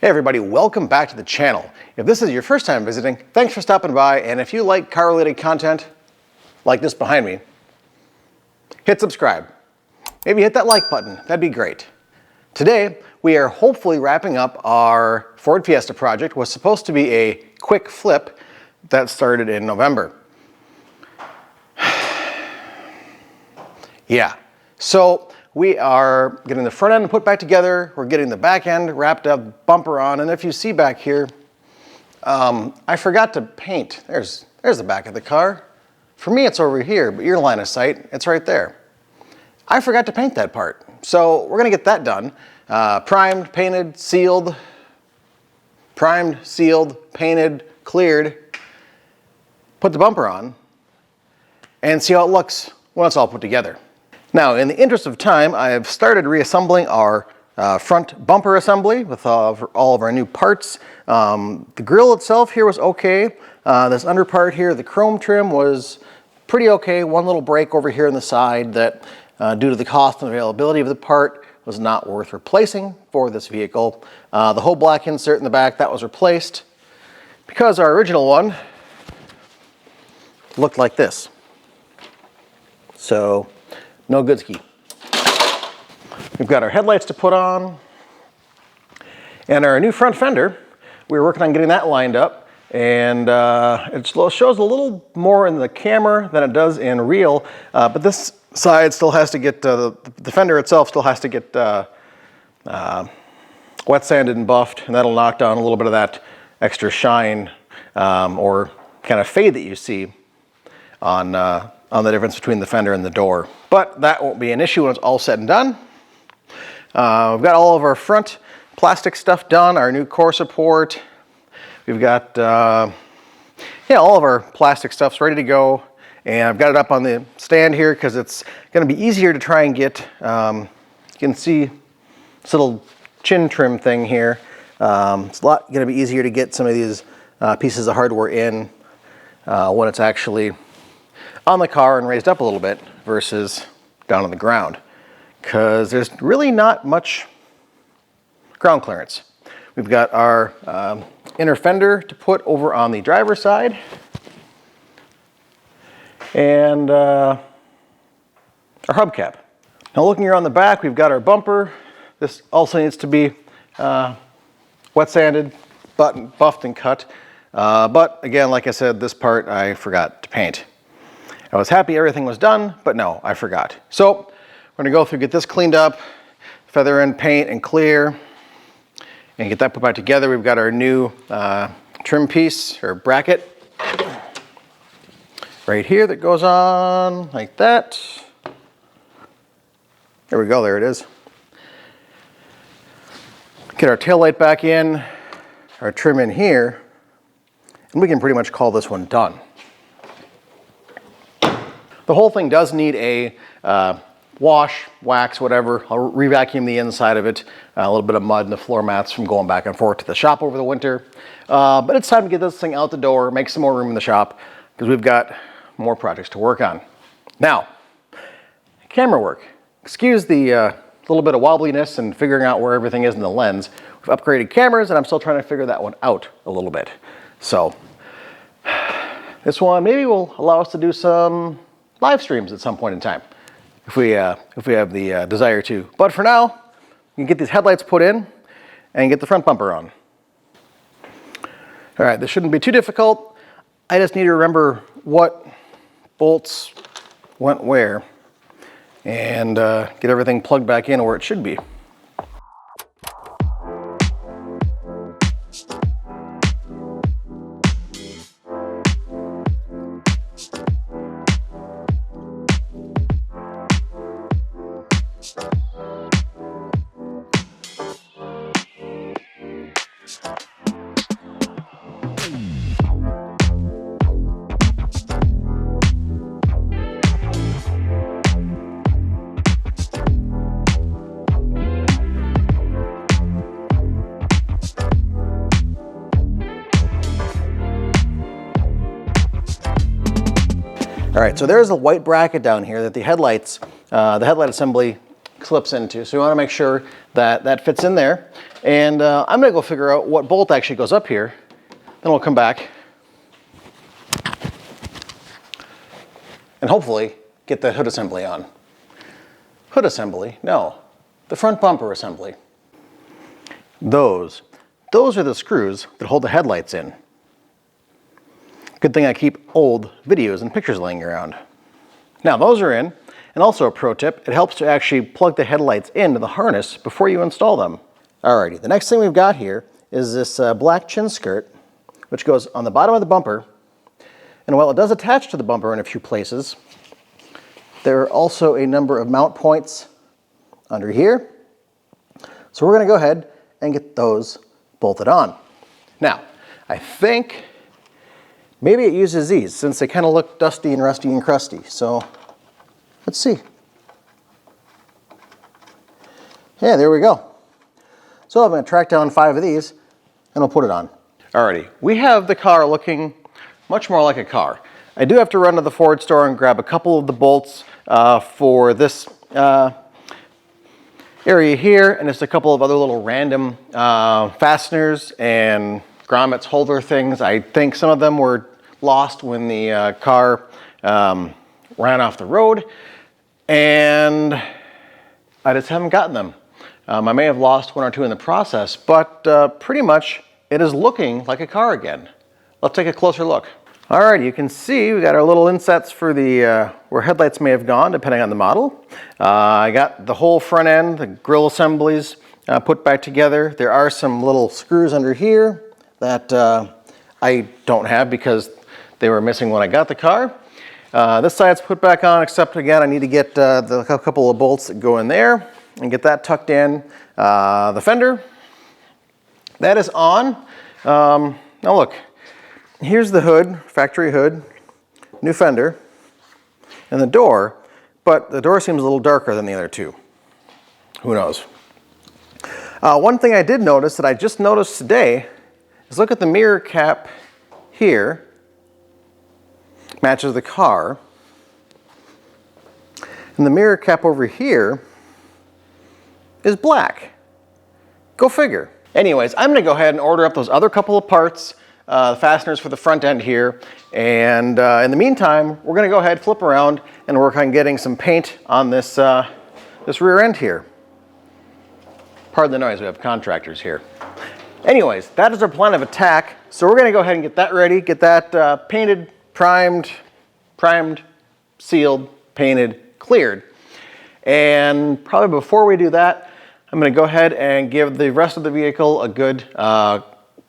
Hey everybody, welcome back to the channel. If this is your first time visiting, thanks for stopping by, and if you like car-related content, like this behind me, hit subscribe. Maybe hit that like button, that'd be great. Today, we are hopefully wrapping up our Ford Fiesta project. It was supposed to be a quick flip that started in November. Yeah, so we are getting the front end put back together, we're getting the back end wrapped up, bumper on, and if you see back here, I forgot to paint. There's the back of the car. For me, it's over here, but your line of sight, it's right there. I forgot to paint that part, so we're gonna get that done. Primed, painted, sealed, painted, cleared, put the bumper on, and see how it looks when it's all put together. Now, in the interest of time, I have started reassembling our front bumper assembly with all of our new parts. The grille itself here was okay. This under part here, the chrome trim, was pretty okay. One little break over here on the side that, due to the cost and availability of the part, was not worth replacing for this vehicle. The whole black insert in the back, that was replaced because our original one looked like this. So, no good ski. We've got our headlights to put on and our new front fender. We were working on getting that lined up, and it shows a little more in the camera than it does in real, but this side still has to get, the fender itself still has to get wet sanded and buffed, and that'll knock down a little bit of that extra shine or kind of fade that you see on the difference between the fender and the door. But that won't be an issue when it's all said and done. We've got all of our front plastic stuff done, our new core support. We've got all of our plastic stuff's ready to go. And I've got it up on the stand here because it's gonna be easier to try and get, you can see this little chin trim thing here. It's gonna be easier to get some of these pieces of hardware in when it's actually on the car and raised up a little bit versus down on the ground, because there's really not much ground clearance. We've got our inner fender to put over on the driver's side, and our hubcap. Now looking here on the back, we've got our bumper. This also needs to be wet sanded, buffed and cut. But again, like I said, this part I forgot to paint. I was happy everything was done, but no, I forgot. So we're gonna go through, get this cleaned up, feather in paint and clear, and get that put back together. We've got our new trim piece or bracket right here that goes on like that. There we go, there it is. Get our taillight back in, our trim in here, and we can pretty much call this one done. The whole thing does need a wash, wax, whatever. I'll re-vacuum the inside of it. A little bit of mud in the floor mats from going back and forth to the shop over the winter. But it's time to get this thing out the door, make some more room in the shop, because we've got more projects to work on. Now, camera work. Excuse the little bit of wobbliness and figuring out where everything is in the lens. We've upgraded cameras, and I'm still trying to figure that one out a little bit. So, this one maybe will allow us to do some live streams at some point in time, if we have the desire to. But for now, you can get these headlights put in and get the front bumper on. All right, this shouldn't be too difficult. I just need to remember what bolts went where and get everything plugged back in where it should be. All right, so there's a white bracket down here that the headlight assembly clips into. So you want to make sure that that fits in there. And I'm going to go figure out what bolt actually goes up here. Then we'll come back and hopefully get the hood assembly on. Hood assembly? No, the front bumper assembly. Those are the screws that hold the headlights in. Good thing I keep old videos and pictures laying around. Now those are in, and also a pro tip, it helps to actually plug the headlights into the harness before you install them. Alrighty, the next thing we've got here is this black chin skirt, which goes on the bottom of the bumper. And while it does attach to the bumper in a few places, there are also a number of mount points under here. So we're going to go ahead and get those bolted on. Now, I think maybe it uses these since they kind of look dusty and rusty and crusty. So let's see. Yeah, there we go. So I'm going to track down 5 of these and I'll put it on. Alrighty, we have the car looking much more like a car. I do have to run to the Ford store and grab a couple of the bolts for this area here, and just a couple of other little random fasteners and grommets holder things. I think some of them were lost when the car ran off the road, and I just haven't gotten them. I may have lost 1 or 2 in the process, but pretty much it is looking like a car again. Let's take a closer look. All right, you can see we got our little insets for the where headlights may have gone, depending on the model. I got the whole front end, the grille assemblies put back together. There are some little screws under here that I don't have because they were missing when I got the car. This side's put back on, except again, I need to get a couple of bolts that go in there and get that tucked in. The fender, that is on. Now look, here's the hood, factory hood, new fender, and the door, but the door seems a little darker than the other two. Who knows? One thing I did notice that I just noticed today is look at the mirror cap here, matches the car, and the mirror cap over here is black. Go figure. Anyways, I'm gonna go ahead and order up those other couple of parts, the fasteners for the front end here, and in the meantime, we're gonna go ahead, flip around, and work on getting some paint on this, this rear end here. Pardon the noise, we have contractors here. Anyways, that is our plan of attack, so we're gonna go ahead and get that ready, get that painted, primed, sealed, painted, cleared. And probably before we do that, I'm going to go ahead and give the rest of the vehicle a good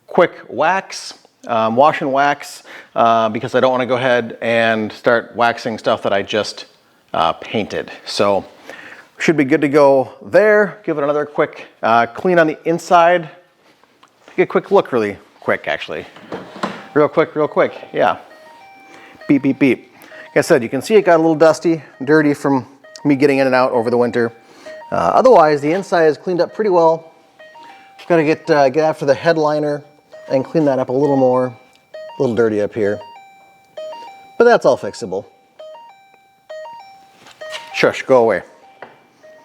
quick wax, wash and wax, because I don't want to go ahead and start waxing stuff that I just painted. So should be good to go there. Give it another quick clean on the inside. Take a quick look really quick, actually. Real quick, yeah. Beep, beep, beep. Like I said, you can see it got a little dusty, dirty from me getting in and out over the winter. Otherwise, the inside is cleaned up pretty well. Got to get after the headliner and clean that up a little more. A little dirty up here. But that's all fixable. Shush, go away.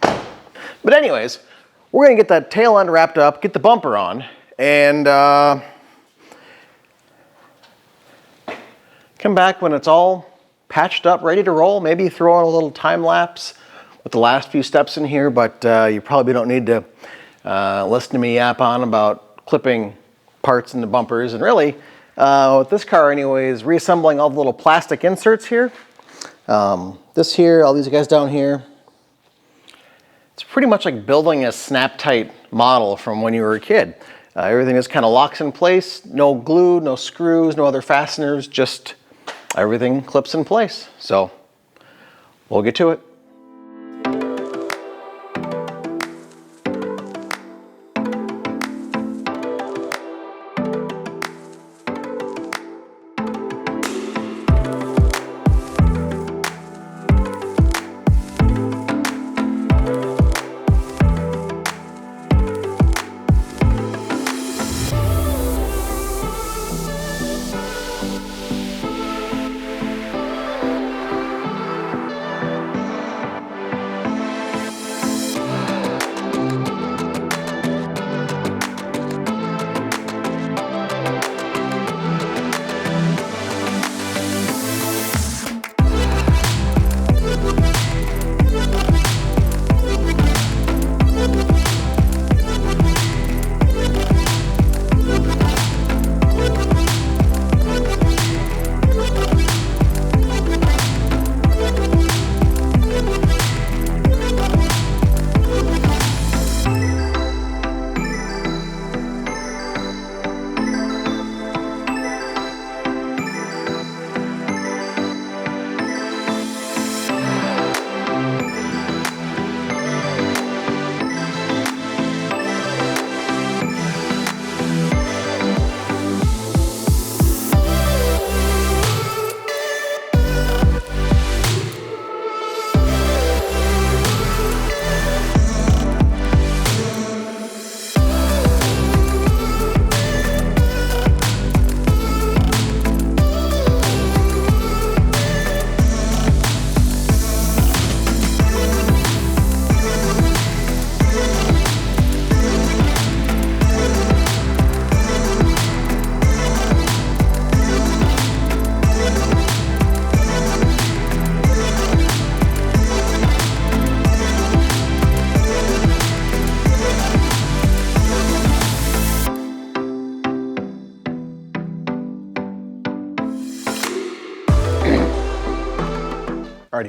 But anyways, we're going to get that tail end wrapped up, get the bumper on, and come back when it's all patched up, ready to roll. Maybe throw in a little time lapse with the last few steps in here, but you probably don't need to listen to me yap on about clipping parts into bumpers. And really, with this car anyways, reassembling all the little plastic inserts here. This here, all these guys down here. It's pretty much like building a snap-tight model from when you were a kid. Everything is kind of locks in place, no glue, no screws, no other fasteners, just everything clips in place. So we'll get to it.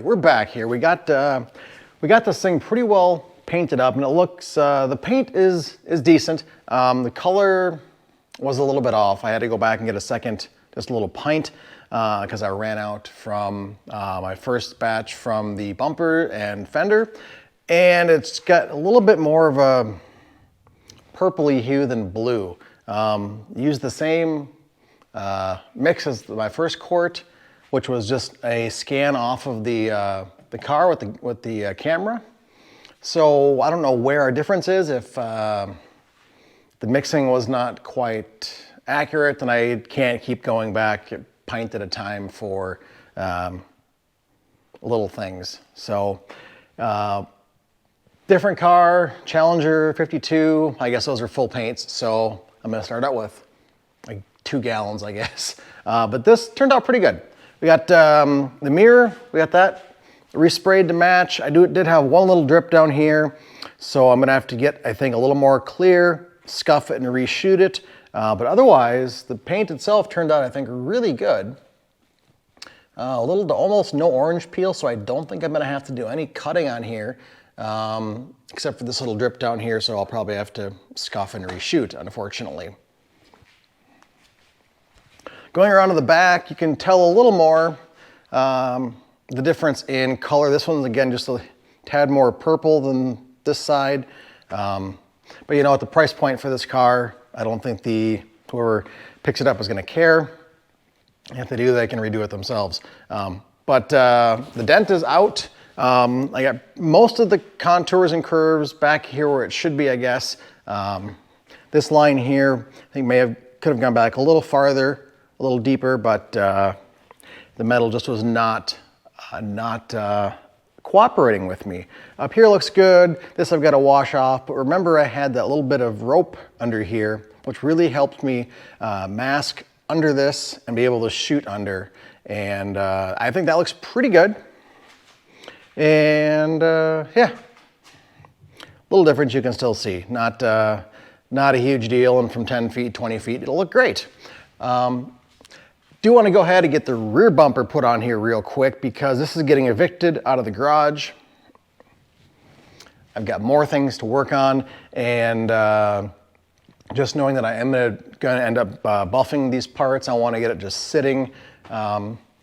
we're back here. We got this thing pretty well painted up, and it looks, the paint is decent. The color was a little bit off. I had to go back and get a second, just a little pint, because I ran out from my first batch from the bumper and fender, and it's got a little bit more of a purpley hue than blue. Used the same mix as my first quart, which was just a scan off of the car with the camera. So I don't know where our difference is. If the mixing was not quite accurate, then I can't keep going back a pint at a time for little things. So different car, Challenger 52. I guess those are full paints. So I'm gonna start out with like 2 gallons, I guess. But this turned out pretty good. We got the mirror, we got that resprayed to match. I did have one little drip down here, so I'm gonna have to get, I think, a little more clear, scuff it and reshoot it. But otherwise, the paint itself turned out, I think, really good. A little to almost no orange peel, so I don't think I'm gonna have to do any cutting on here, except for this little drip down here, so I'll probably have to scuff and reshoot, unfortunately. Going around to the back, you can tell a little more the difference in color. This one's, again, just a tad more purple than this side. But you know, at the price point for this car, I don't think whoever picks it up is gonna care. If they do, they can redo it themselves. But the dent is out. I got most of the contours and curves back here where it should be, I guess. This line here, I think could have gone back a little farther, a little deeper, but the metal just was not cooperating with me. Up here looks good. This I've got to wash off, but remember I had that little bit of rope under here, which really helped me mask under this and be able to shoot under. And I think that looks pretty good. And yeah, little difference you can still see. Not a huge deal, and from 10 feet, 20 feet, it'll look great. Do want to go ahead and get the rear bumper put on here real quick because this is getting evicted out of the garage. I've got more things to work on, and just knowing that I am going to end up buffing these parts, I want to get it just sitting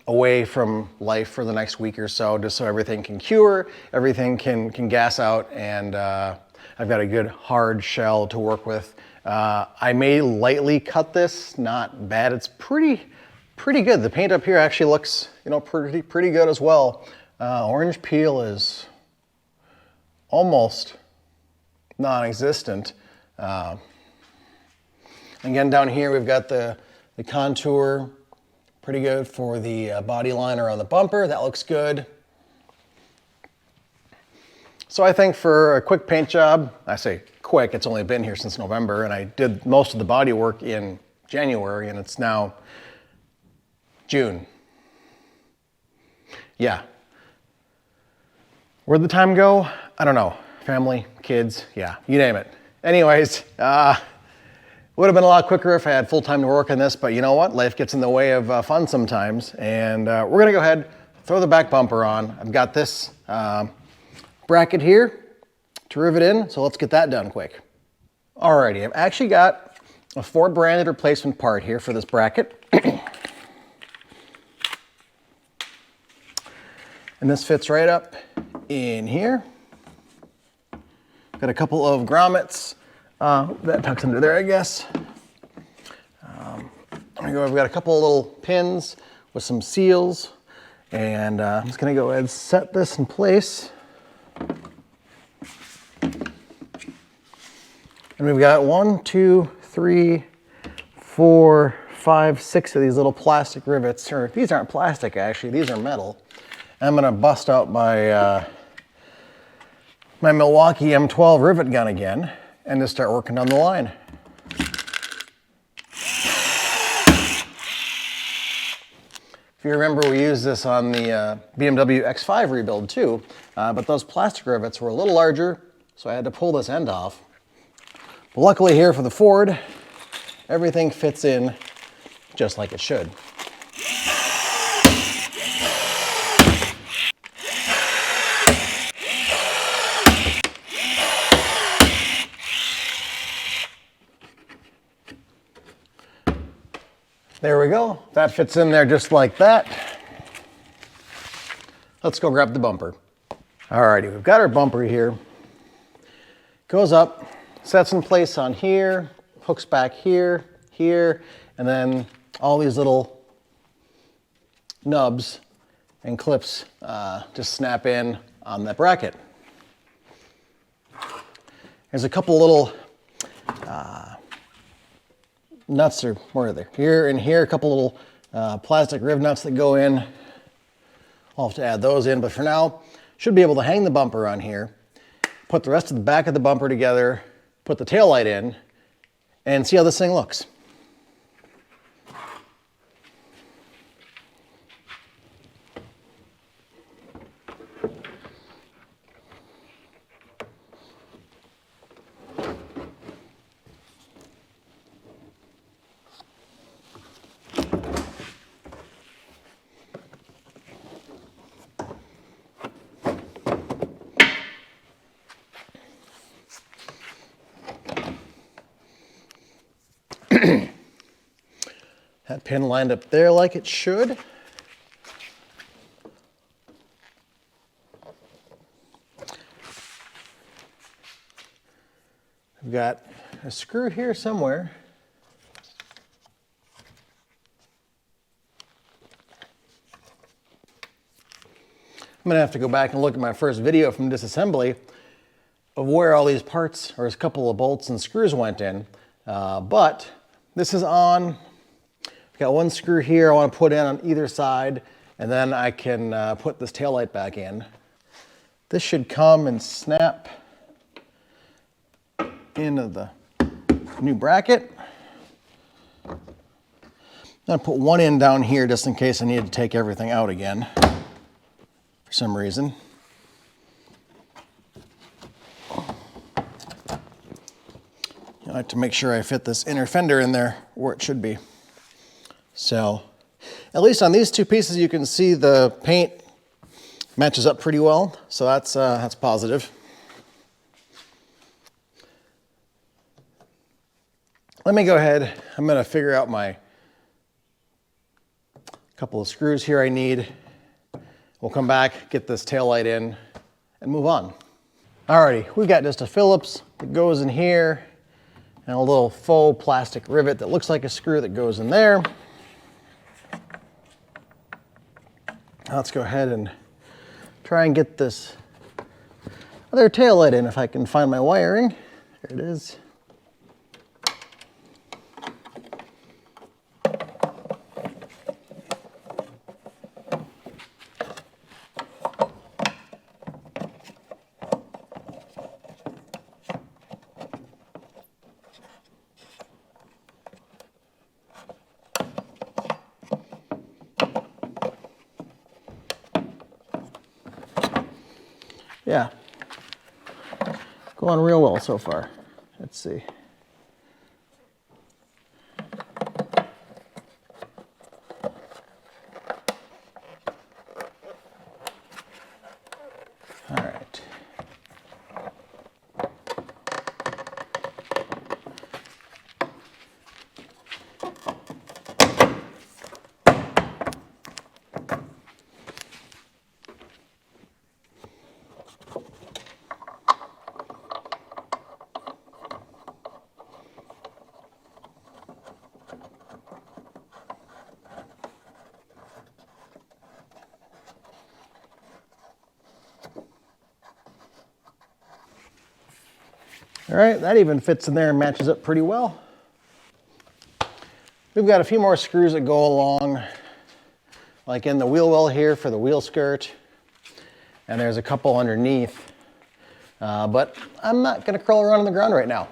away from life for the next week or so, just so everything can cure, everything can gas out, and I've got a good hard shell to work with. I may lightly cut this, not bad. It's pretty good. The paint up here actually looks, you know, pretty good as well. Orange peel is almost non-existent. Again, down here we've got the contour, pretty good for the body liner on the bumper. That looks good. So I think for a quick paint job, I say quick, it's only been here since November, and I did most of the body work in January, and it's now June. Yeah. Where'd the time go? I don't know. Family, kids, yeah, you name it. Anyways, would have been a lot quicker if I had full time to work on this, but you know what? Life gets in the way of fun sometimes, and we're gonna go ahead, throw the back bumper on. I've got this bracket here to rivet in, so let's get that done quick. Alrighty, I've actually got a Ford branded replacement part here for this bracket. And this fits right up in here. Got a couple of grommets that tucks under there, I guess. I've got a couple of little pins with some seals, and I'm just gonna go ahead and set this in place. And we've got 1, 2, 3, 4, 5, 6 of these little plastic rivets, or these aren't plastic actually, these are metal. I'm gonna bust out my my Milwaukee M12 rivet gun again and just start working on the line. If you remember, we used this on the BMW X5 rebuild too, but those plastic rivets were a little larger, so I had to pull this end off. But luckily here for the Ford, everything fits in just like it should. There we go. That fits in there just like that. Let's go grab the bumper. Alrighty, we've got our bumper here. Goes up, sets in place on here, hooks back here, here, and then all these little nubs and clips just snap in on that bracket. There's a couple little nuts, or where are they? Here and here, a couple little plastic riv nuts that go in. I'll have to add those in, but for now, should be able to hang the bumper on here, put the rest of the back of the bumper together, put the taillight in, and see how this thing looks. That pin lined up there like it should. I've got a screw here somewhere. I'm gonna have to go back and look at my first video from disassembly of where all these parts, or a couple of bolts and screws went in. But this is on. I've got one screw here I want to put in on either side, and then I can put this taillight back in. This should come and snap into the new bracket. I'm gonna put one in down here just in case I need to take everything out again for some reason. I like to make sure I fit this inner fender in there where it should be. So, at least on these two pieces, you can see the paint matches up pretty well. So that's positive. Let me go ahead. I'm going to figure out my couple of screws here I need. We'll come back, get this taillight in, and move on. Alrighty, we've got just a Phillips that goes in here, and a little faux plastic rivet that looks like a screw that goes in there. Let's go ahead and try and get this other taillight in if I can find my wiring. There it is. Yeah, going real well so far. Let's see. All right. All right, that even fits in there and matches up pretty well. We've got a few more screws that go along, like in the wheel well here for the wheel skirt, and there's a couple underneath, but I'm not gonna crawl around on the ground right now.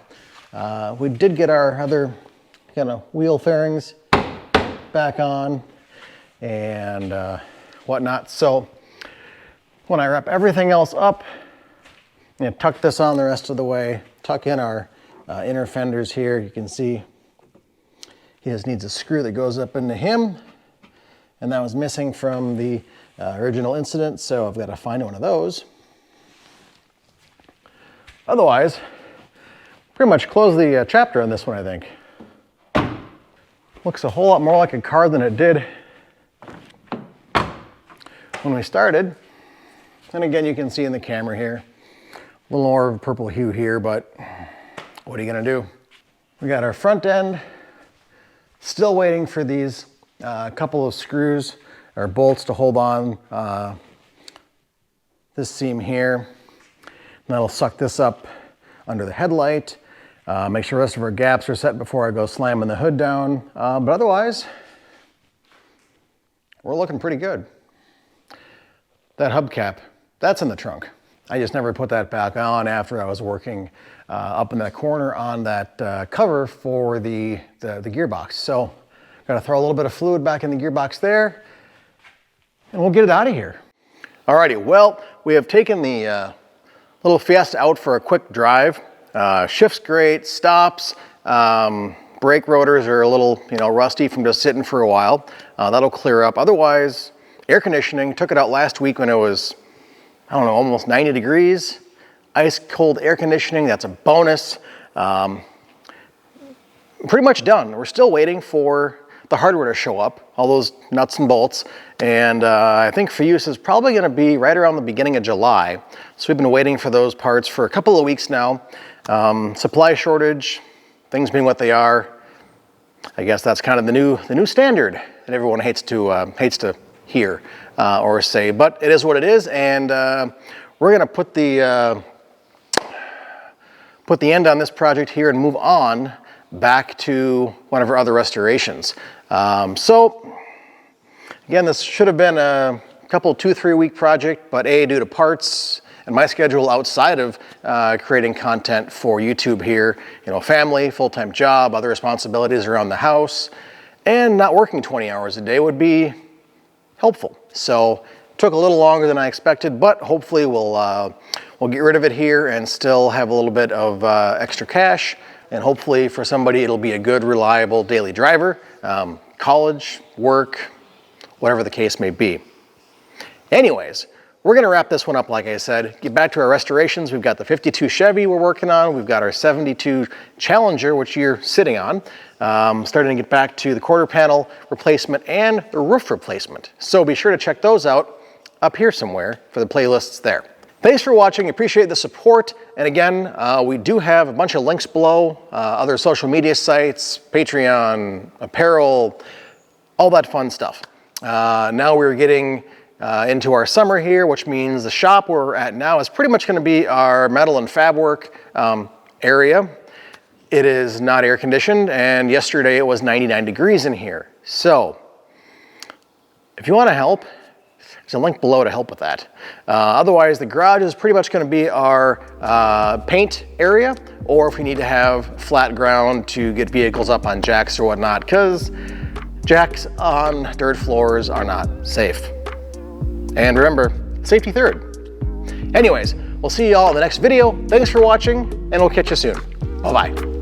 We did get our other kind of wheel fairings back on and whatnot, so when I wrap everything else up, tuck this on the rest of the way, tuck in our inner fenders here. You can see he just needs a screw that goes up into him, and that was missing from the original incident, so I've got to find one of those. Otherwise, pretty much close the chapter on this one, I think. Looks a whole lot more like a car than it did when we started. And again, you can see in the camera here, a little more of a purple hue here, but what are you gonna do? We got our front end, still waiting for these couple of screws or bolts to hold on this seam here. And that'll suck this up under the headlight. Make sure the rest of our gaps are set before I go slamming the hood down. But otherwise, we're looking pretty good. That hubcap, that's in the trunk. I just never put that back on after I was working up in that corner on that cover for the gearbox. So gotta throw a little bit of fluid back in the gearbox there, and we'll get it out of here. Alrighty, well, we have taken the little Fiesta out for a quick drive. Shifts great, stops, brake rotors are a little, rusty from just sitting for a while. That'll clear up. Otherwise, air conditioning, took it out last week when it was, I don't know, almost 90 degrees. Ice cold air conditioning, that's a bonus. Pretty much done. We're still waiting for the hardware to show up, all those nuts and bolts. And I think for use is probably gonna be right around the beginning of July. So we've been waiting for those parts for a couple of weeks now. Supply shortage, things being what they are. I guess that's kind of the new standard that everyone hates to hear or say, but it is what it is. And we're gonna put the end on this project here and move on back to one of our other restorations. So again, this should have been a couple 2-3 week project, but due to parts and my schedule outside of creating content for YouTube here, family, full-time job, other responsibilities around the house, and not working 20 hours a day would be helpful. So took a little longer than I expected, but hopefully we'll get rid of it here and still have a little bit of extra cash. And hopefully for somebody, it'll be a good, reliable daily driver, college, work, whatever the case may be. Anyways, we're gonna wrap this one up, like I said, get back to our restorations. We've got the 52 Chevy we're working on. We've got our 72 Challenger, which you're sitting on. Starting to get back to the quarter panel replacement and the roof replacement. So be sure to check those out up here somewhere for the playlists there. Thanks for watching, appreciate the support. And again, we do have a bunch of links below, other social media sites, Patreon, apparel, all that fun stuff. Now we're getting into our summer here, which means the shop we're at now is pretty much gonna be our metal and fab work area. It is not air conditioned, and yesterday it was 99 degrees in here. So if you wanna help, there's a link below to help with that. Otherwise, the garage is pretty much gonna be our paint area, or if we need to have flat ground to get vehicles up on jacks or whatnot, because jacks on dirt floors are not safe. And remember, safety third. Anyways, we'll see you all in the next video. Thanks for watching, and we'll catch you soon. Bye-bye.